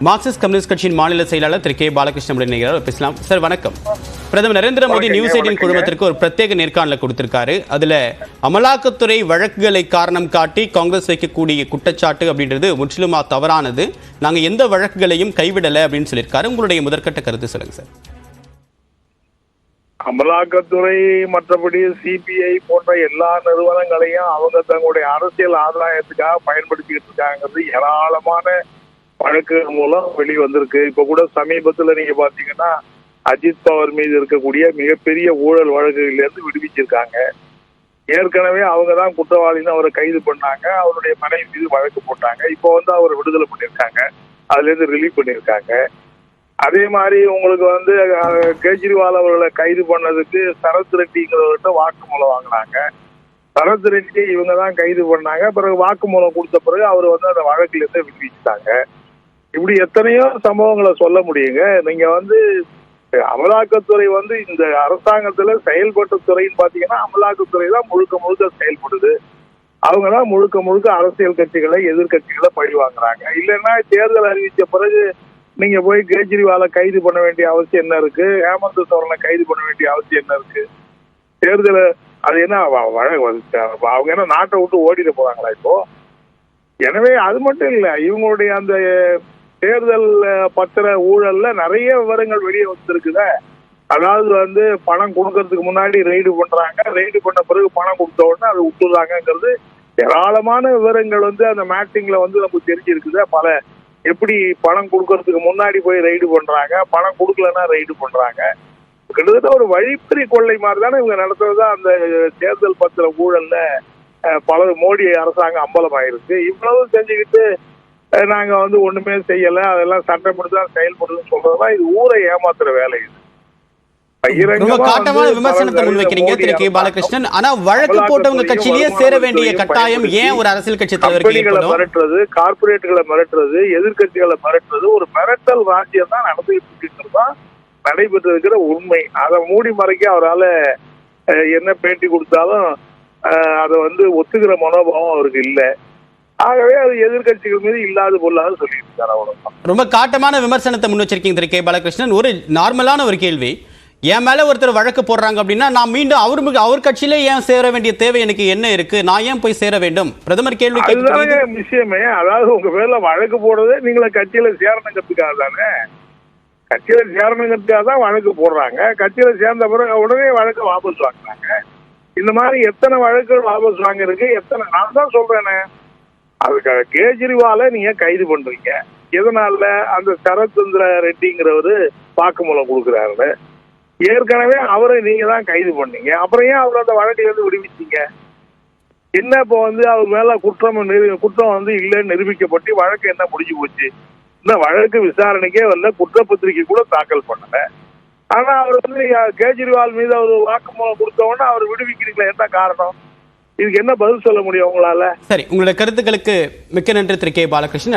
Marxist communist கட்சியின் மாநில செயலாளர் திரு கே பாலகிருஷ்ணன் நினைக்கிறார். பேசலாம் சார். வணக்கம். பிரதமர் நரேந்திர மோடி நியூஸ் 18 குழுமத்திற்கு ஒரு பிரத்யேக நேர்காணல கொடுத்திருக்காரு. அதுல அமலாக்கத்துறை வழக்குகளை காரணம் காட்டி காங்கிரஸ் வைக்கக்கூடிய குற்றச்சாட்டு அப்படின்றது முற்றிலுமா தவறானது, நாங்க எந்த வழக்குகளையும் கைவிடல அப்படின்னு சொல்லியிருக்காரு. உங்களுடைய முதற்கட்ட கருத்து சொல்லுங்க சார். அமலாக்கத்துறை மற்றபடி சிபிஐ போன்ற எல்லா நிறுவனங்களையும் அவங்க தங்களுடைய அரசியல் ஆதாயத்துக்காக பயன்படுத்திக்கிட்டு இருக்காங்கிறது ஏராளமான வழக்குகள் மூலம் வெளிவந்திருக்கு. இப்ப கூட சமீபத்துல நீங்க பாத்தீங்கன்னா அஜித் பவர் மீது இருக்கக்கூடிய மிகப்பெரிய ஊழல் வழக்குகள்ல இருந்து விடுவிச்சிருக்காங்க. ஏற்கனவே அவங்க தான் குற்றவாளின்னு அவரை கைது பண்ணாங்க, அவருடைய மனைவி மீது வழக்கு போட்டாங்க. இப்போ அவரை விடுதலை பண்ணியிருக்காங்க, அதுல இருந்து ரிலீவ் பண்ணியிருக்காங்க. அதே மாதிரி உங்களுக்கு கெஜ்ரிவால் அவர்களை கைது பண்ணதுக்கு சரத் ரெட்டிங்கிறவர்கிட்ட வாக்குமூலம் வாங்கினாங்க. சரத் ரெட்டி இவங்க தான் கைது பண்ணாங்க. பிறகு வாக்குமூலம் கொடுத்த பிறகு அவர் அந்த வழக்குல இருந்து விடுவிச்சுட்டாங்க. இப்படி எத்தனையோ சம்பவங்களை சொல்ல முடியுங்க. நீங்க அமலாக்கத்துறை இந்த அரசாங்கத்துல செயல்பட்ட துறைன்னு பாத்தீங்கன்னா அமலாக்கத்துறை தான் முழுக்க முழுக்க செயல்படுது. அவங்க தான் முழுக்க முழுக்க அரசியல் கட்சிகளை எதிர்கட்சிகளை பழி வாங்குறாங்க. இல்லைன்னா தேர்தல் அறிவிச்ச பிறகு நீங்க போய் கெஜ்ரிவாலை கைது பண்ண வேண்டிய அவசியம் என்ன இருக்கு? ஹேமந்த் சோரனை கைது பண்ண வேண்டிய அவசியம் என்ன இருக்கு? தேர்தல் அது என்ன அவங்க என்ன நாட்டை விட்டு ஓடிட போறாங்களா இப்போ? எனவே அது மட்டும் இல்ல, இவங்களுடைய அந்த தேர்தல் பத்திர ஊழல்ல நிறைய விவரங்கள் வெளியே வந்திருக்குத. அதாவது பணம் கொடுக்கறதுக்கு முன்னாடி ரெய்டு பண்றாங்க, ரெய்டு பண்ண பிறகு பணம் கொடுத்த உடனே அதை விட்டுறாங்கிறது ஏராளமான விவரங்கள் அந்த மேட்டிங்ல நமக்கு தெரிஞ்சிருக்குது. பல எப்படி பணம் கொடுக்கறதுக்கு முன்னாடி போய் ரெய்டு பண்றாங்க, பணம் கொடுக்கலன்னா ரெய்டு பண்றாங்க. கிட்டத்தட்ட ஒரு வழிப்பறி கொள்ளை மாதிரி தானே இவங்க நடத்துறதுதான் அந்த தேர்தல் பத்திர ஊழல்ல பல மோடி அரசாங்கம் அம்பலமாயிருக்கு. இவ்வளவு செஞ்சுக்கிட்டு நாங்க ஒண்ணுமே செய்யல, அதெல்லாம் சட்டப்படிதான் செயல்படுதுன்னு சொல்றதுதான் இது ஊரை ஏமாத்துற வேலை. இது காட்டமான விமர்சனத்தை முன்வைக்கிறீங்க திரு கே பாலகிருஷ்ணன். ஆனா வழக்கு போட்டவங்க கட்சியிலேயே சேர வேண்டிய கட்டாயம் ஏன் ஒரு அரசியல் கட்சி தலைவர்களை மிரட்டுறது, கார்பரேட்டுகளை மிரட்டுறது, எதிர்கட்சிகளை மிரட்டுறது, ஒரு மிரட்டல் ராஜ்யம் தான் நடந்துகிட்டு இருக்கிறதுதான் நடைபெற்று இருக்கிற உண்மை. அதை மூடி மறைக்க அவரால் என்ன பேட்டி கொடுத்தாலும் அதை ஒத்துக்கிற மனோபாவம் அவருக்கு இல்லை. ஆகவே அது எதிர்கட்சிகள் மீது இல்லாத பொருளாக சொல்லிட்டு இருக்காரு. அவ்வளவுதான். ரொம்ப காட்டமான விமர்சனத்தை முன் வச்சிருக்கீங்க திரு கே பாலகிருஷ்ணன். ஒரு நார்மலான ஒரு கேள்வி, என் மேல ஒருத்தர் வழக்கு போடுறாங்க அப்படின்னா நான் மீண்டும் அவர் கட்சியிலே ஏன் சேர வேண்டிய தேவை எனக்கு என்ன இருக்கு? நான் ஏன் போய் சேர வேண்டும்? பிரதமர் கேள்வி விஷயமே. அதாவது உங்க பேர்ல வழக்கு போடுறதே நீங்கள கட்சியில சேரணுங்கிறதுக்காக தானே. கட்சியில சேரணுங்கிறதுக்காக தான் வழக்கு போடுறாங்க. கட்சியில சேர்ந்த பிறகு உடனே வழக்கு வாபஸ் வாங்குறாங்க. இந்த மாதிரி எத்தனை வழக்குகள் வாபஸ் வாங்கிருக்கு, எத்தனை. நான் தான் சொல்றேனே, அதுக்காக கெஜ்ரிவாலை நீங்க கைது பண்றீங்க. எதனால? அந்த சரத்சந்திர ரெட்டிங்கிறவரு வாக்குமூலம் கொடுக்குறாரு. ஏற்கனவே அவரை நீங்க தான் கைது பண்ணீங்க. அப்புறம் ஏன் அவர் அந்த வழக்குல இருந்து விடுவிச்சீங்க? என்ன இப்போ அவர் மேல குற்றம் இல்லைன்னு நிரூபிக்கப்பட்டு வழக்கு என்ன முடிஞ்சு போச்சு? இந்த வழக்கு விசாரணைக்கே வரல, குற்றப்பத்திரிகை கூட தாக்கல் பண்ணல. ஆனா அவர் கெஜ்ரிவால் மீது அவர் வாக்குமூலம் கொடுத்த உடனே அவர் விடுவிக்கிறீங்களா? என்ன காரணம்? இதுக்கு என்ன பதில் சொல்ல முடியும் உங்களால? சரி, உங்களுடைய கருத்துக்களுக்கு மிக்க நன்றி திரு கே பாலகிருஷ்ணன்.